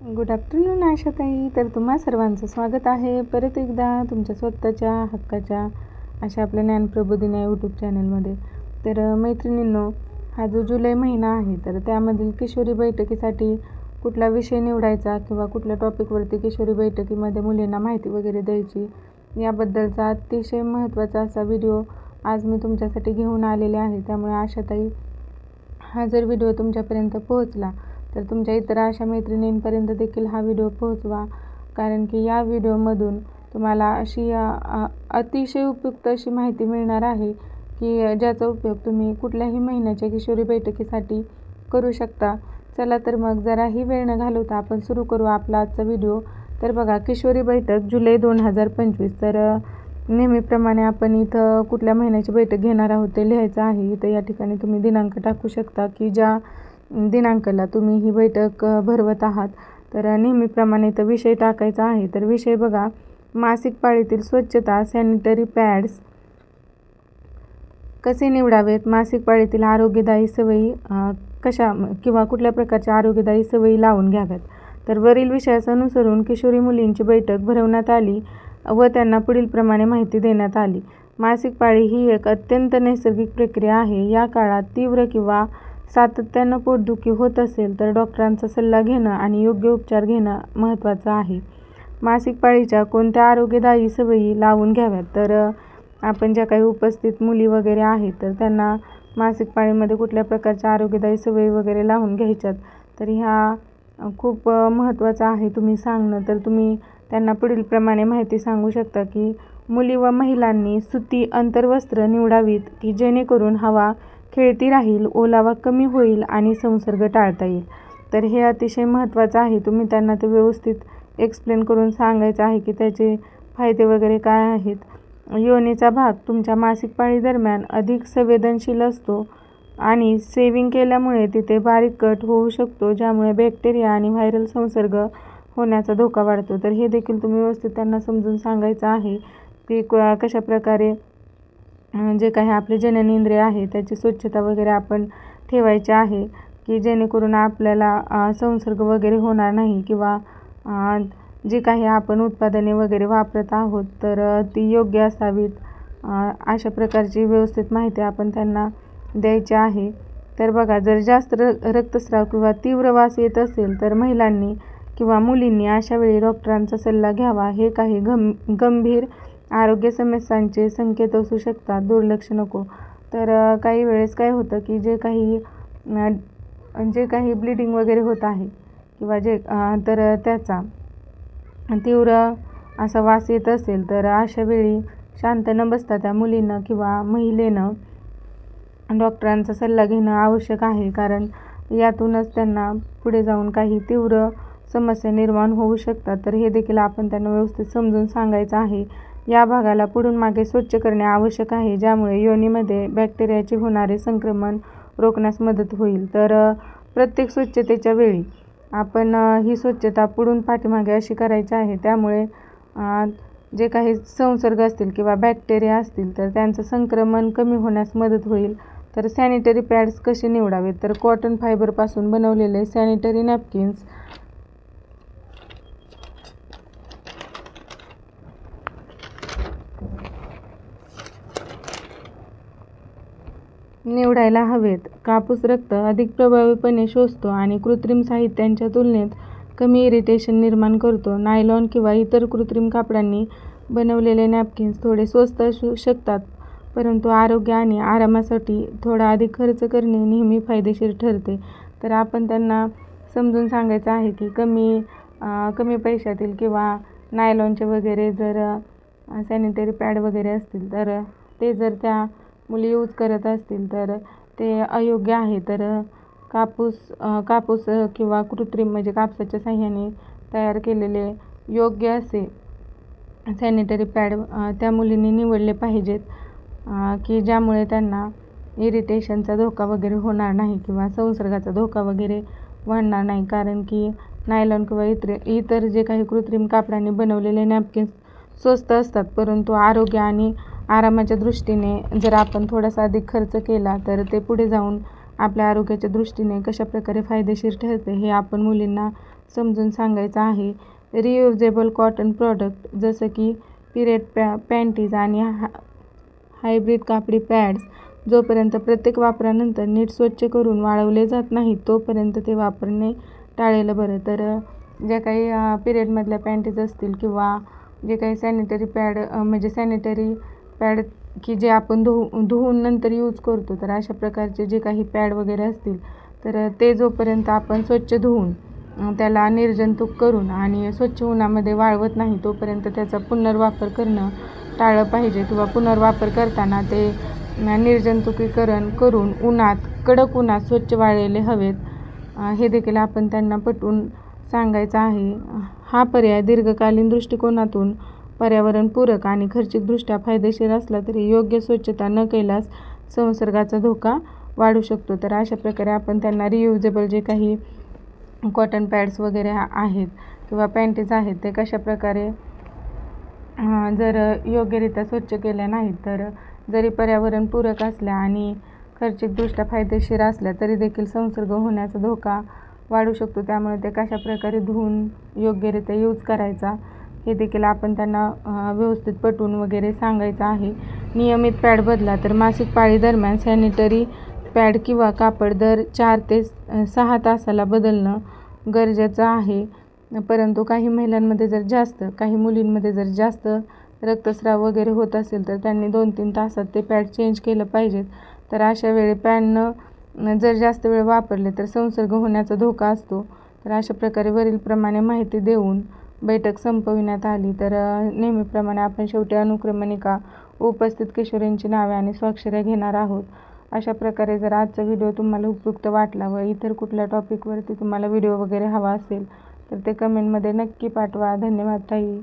Good afternoon आशाताई. तर तुम्हा सर्वांचं स्वागत आहे परत एकदा तुमच्या स्वतःच्या हक्काच्या अशा आपल्या ज्ञानप्रबोधिनी यूट्यूब चॅनलमध्ये. तर मैत्रिणींनो, हा जो जुलै महिना आहे तर त्यामधील किशोरी बैठकीसाठी कुठला विषय निवडायचा किंवा कुठल्या टॉपिकवरती किशोरी बैठकीमध्ये मुलींना माहिती वगैरे द्यायची याबद्दलचा अतिशय महत्त्वाचा असा व्हिडिओ आज मी तुमच्यासाठी घेऊन आलेले आहे. त्यामुळे आशाताई, हा जर व्हिडिओ तुमच्यापर्यंत पोहोचला तर तुमच्या इतर अशा मैत्रिणींपर्यंत देखील हा व्हिडिओ पोहोचवा, कारण की या व्हिडिओमधून तुम्हाला अशी अतिशय उपयुक्त अशी माहिती मिळणार आहे की ज्याचा उपयोग तुम्ही कुठल्याही महिन्याच्या किशोरी बैठकीसाठी करू शकता. चला तर मग जराही वेळ न घालवता आपण सुरू करू आपला आजचा व्हिडिओ. तर बघा, किशोरी बैठक जुलै 2025. तर नेहमीप्रमाणे आपण इथं कुठल्या महिन्याची बैठक घेणार आहोत ते लिहायचं आहे. इथं या ठिकाणी तुम्ही दिनांक टाकू शकता की ज्या दिनांकाला तुम्ही ही बैठक भरवत आहात. तर नेहमीप्रमाणे इथं विषय टाकायचा आहे. तर विषय बघा, मासिक पाळीतील स्वच्छता, सॅनिटरी पॅड्स कसे निवडावेत, मासिक पाळीतील आरोग्यदायी सवयी कशा किंवा कुठल्या प्रकारच्या आरोग्यदायी सवयी लावून घ्याव्यात. तर वरील विषयास अनुसरून किशोरी मुलींची बैठक भरवण्यात आली व त्यांना पुढीलप्रमाणे माहिती देण्यात आली. मासिक पाळी ही एक अत्यंत नैसर्गिक प्रक्रिया आहे. या काळात तीव्र किंवा सातत्यानं पोटदुखी होत असेल तर डॉक्टरांचा सल्ला घेणं आणि योग्य उपचार घेणं महत्त्वाचं आहे. मासिक पाळीच्या कोणत्या आरोग्यदायी सवयी लावून घ्याव्यात. तर आपण ज्या काही उपस्थित मुली वगैरे आहेत तर त्यांना मासिक पाळीमध्ये कुठल्या प्रकारच्या आरोग्यदायी सवयी वगैरे लावून घ्यायच्यात तर ह्या खूप महत्त्वाचं आहे तुम्ही सांगणं. तर तुम्ही त्यांना पुढीलप्रमाणे माहिती सांगू शकता की मुली व महिलांनी सुती अंतर्वस्त्र निवडावीत की जेणेकरून हवा खेळती राहील, ओलावा कमी होईल आणि संसर्ग टाळता येईल. तर हे अतिशय महत्त्वाचं आहे. तुम्ही त्यांना ते व्यवस्थित एक्सप्लेन करून सांगायचं आहे की त्याचे फायदे वगैरे काय आहेत. योनीचा भाग तुमच्या मासिक पाळी दरम्यान अधिक संवेदनशील असतो आणि सेविंग केल्यामुळे तिथे बारीक कट होऊ शकतो, ज्यामुळे बॅक्टेरिया आणि व्हायरल संसर्ग होण्याचा धोका वाढतो. तर हे देखील तुम्ही व्यवस्थित त्यांना समजून सांगायचं आहे की कशाप्रकारे जे काही आपले जननेंद्रिय आहे त्याची स्वच्छता वगैरे आपण ठेवायची आहे की जेणेकरून आपल्याला संसर्ग वगैरे होणार नाही किंवा जी काही आपण उत्पादने वगैरे वापरत आहोत तर ती योग्य असावीत. अशा प्रकारची व्यवस्थित माहिती आपण त्यांना द्यायची आहे. तर बघा, जर जास्त रक्तस्राव किंवा तीव्र वास येत असेल तर महिलांनी किंवा मुलींनी अशावेळी डॉक्टरांचा सल्ला घ्यावा. हे काही गंभीर आरोग्य समस्यांचे संकेत असू शकतात, दुर्लक्ष नको. तर काही वेळेस काय होतं की जे काही ब्लिडिंग वगैरे होत आहे किंवा तर त्याचा तीव्र असा वास येत असेल तर अशावेळी शांत न बसता त्या मुलीनं किंवा महिलेनं डॉक्टरांचा सल्ला घेणं आवश्यक आहे, कारण यातूनच त्यांना पुढे जाऊन काही तीव्र समस्या निर्माण होऊ शकतात. तर हे देखील आपण त्यांना व्यवस्थित समजून सांगायचं आहे. या भागाला पुढून मागे स्वच्छ करणे आवश्यक आहे, ज्यामुळे योनीमध्ये बॅक्टेरियाचे होणारे संक्रमण रोखण्यास मदत होईल. तर प्रत्येक स्वच्छतेच्या वेळी आपण ही स्वच्छता पुढून पाठीमागे अशी करायची आहे. त्यामुळे जे काही संसर्ग असतील किंवा बॅक्टेरिया असतील तर त्यांचं संक्रमण कमी होण्यास मदत होईल. तर सॅनिटरी पॅड्स कसे निवडावेत. तर कॉटन फायबरपासून बनवलेले सॅनिटरी नॅपकिन्स निवडायला हवेत. कापूस रक्त अधिक प्रभावीपणे शोषतो आणि कृत्रिम साहित्यांच्या तुलनेत कमी इरिटेशन निर्माण करतो. नायलॉन किंवा इतर कृत्रिम कापडांनी बनवलेले नॅपकिन्स थोडे स्वस्त असू शकतात, परंतु आरोग्य आणि आरामासाठी थोडा अधिक खर्च करणे नेहमी फायदेशीर ठरते. तर आपण त्यांना समजून सांगायचं आहे की कमी पैशातील किंवा नायलॉनचे वगैरे जर सॅनिटरी पॅड वगैरे असतील तर ते जर त्या मुली यूज करत असतील तर ते अयोग्य आहे. तर कापूस किंवा कृत्रिम म्हणजे कापसाच्या साहाय्याने तयार केलेले योग्य असे सॅनिटरी पॅड त्या मुलींनी निवडले पाहिजेत की ज्यामुळे त्यांना इरिटेशनचा धोका वगैरे होणार नाही किंवा संसर्गाचा धोका वगैरे वाढणार नाही. कारण की नायलॉन किंवा इतर जे काही कृत्रिम कापडाने बनवलेले नॅपकिन्स स्वस्त असतात, परंतु आरोग्य आणि आरामाच्या दृष्टीने जर आपण थोडासा अधिक खर्च केला तर ते पुढे जाऊन आपल्या आरोग्याच्या दृष्टीने कशाप्रकारे फायदेशीर ठरते हे आपण मुलींना समजून सांगायचं आहे. रियुजेबल कॉटन प्रॉडक्ट जसं की पिरियड पॅन्टीज आणि हायब्रिड कापडी पॅड्स जोपर्यंत प्रत्येक वापरानंतर नीट स्वच्छ करून वाळवले जात नाहीत तोपर्यंत ते वापरणे टाळलेलं बरं. तर ज्या काही पिरियडमधल्या पॅन्टीज असतील किंवा जे काही सॅनिटरी पॅड म्हणजे सॅनिटरी पॅड की जे आपण धुवून नंतर यूज करतो, तर अशा प्रकारचे जे काही पॅड वगैरे असतील तर ते जोपर्यंत आपण स्वच्छ धुवून त्याला निर्जंतुक करून आणि स्वच्छ उन्हामध्ये वाळवत नाही तोपर्यंत त्याचा पुनर्वापर करणं टाळलं पाहिजे किंवा पुनर्वापर करताना ते निर्जंतुकीकरण करून कडक उन्हात स्वच्छ वाळलेले हवेत, हे देखील आपण त्यांना पटवून सांगायचं आहे. हा पर्याय दीर्घकालीन दृष्टिकोनातून पर्यावरणपूरक आणि खर्चिकदृष्ट्या फायदेशीर असला तरी योग्य स्वच्छता न केल्यास संसर्गाचा धोका वाढू शकतो. तर अशा प्रकारे आपण त्यांना रियुजेबल जे काही कॉटन पॅड्स वगैरे आहेत किंवा पॅन्टीज आहेत ते कशाप्रकारे जर योग्यरित्या स्वच्छ केल्या नाहीत तर जरी पर्यावरणपूरक असल्या आणि खर्चिकदृष्ट्या फायदेशीर असल्या तरी देखील संसर्ग होण्याचा धोका वाढू शकतो. त्यामुळे ते कशाप्रकारे धुवून योग्यरित्या यूज करायचा हे देखील आपण त्यांना व्यवस्थित पटवून वगैरे सांगायचं आहे. नियमित पॅड बदला. तर मासिक पाळीदरम्यान सॅनिटरी पॅड किंवा कापड दर 4 ते 6 तासाला बदलणं गरजेचं आहे. परंतु काही मुलींमध्ये जर जास्त रक्तस्राव वगैरे होत असेल तर त्यांनी 2-3 तासात ते पॅड चेंज केलं पाहिजेत. तर अशा वेळी पॅडनं जर जास्त वेळ वापरले तर संसर्ग होण्याचा धोका असतो. तर अशा प्रकारे वरीलप्रमाणे माहिती देऊन बैठक संपविण्यात आली. तर नेहमीप्रमाणे आपण शेवटी अनुक्रमणिका, उपस्थित किशोरींची नावे आणि स्वाक्षऱ्या घेणार आहोत. अशा प्रकारे जर आजचा व्हिडिओ तुम्हाला उपयुक्त वाटला व इतर कुठल्या टॉपिकवरती तुम्हाला व्हिडिओ वगैरे हवा असेल तर ते कमेंटमध्ये नक्की पाठवा. धन्यवाद ताई.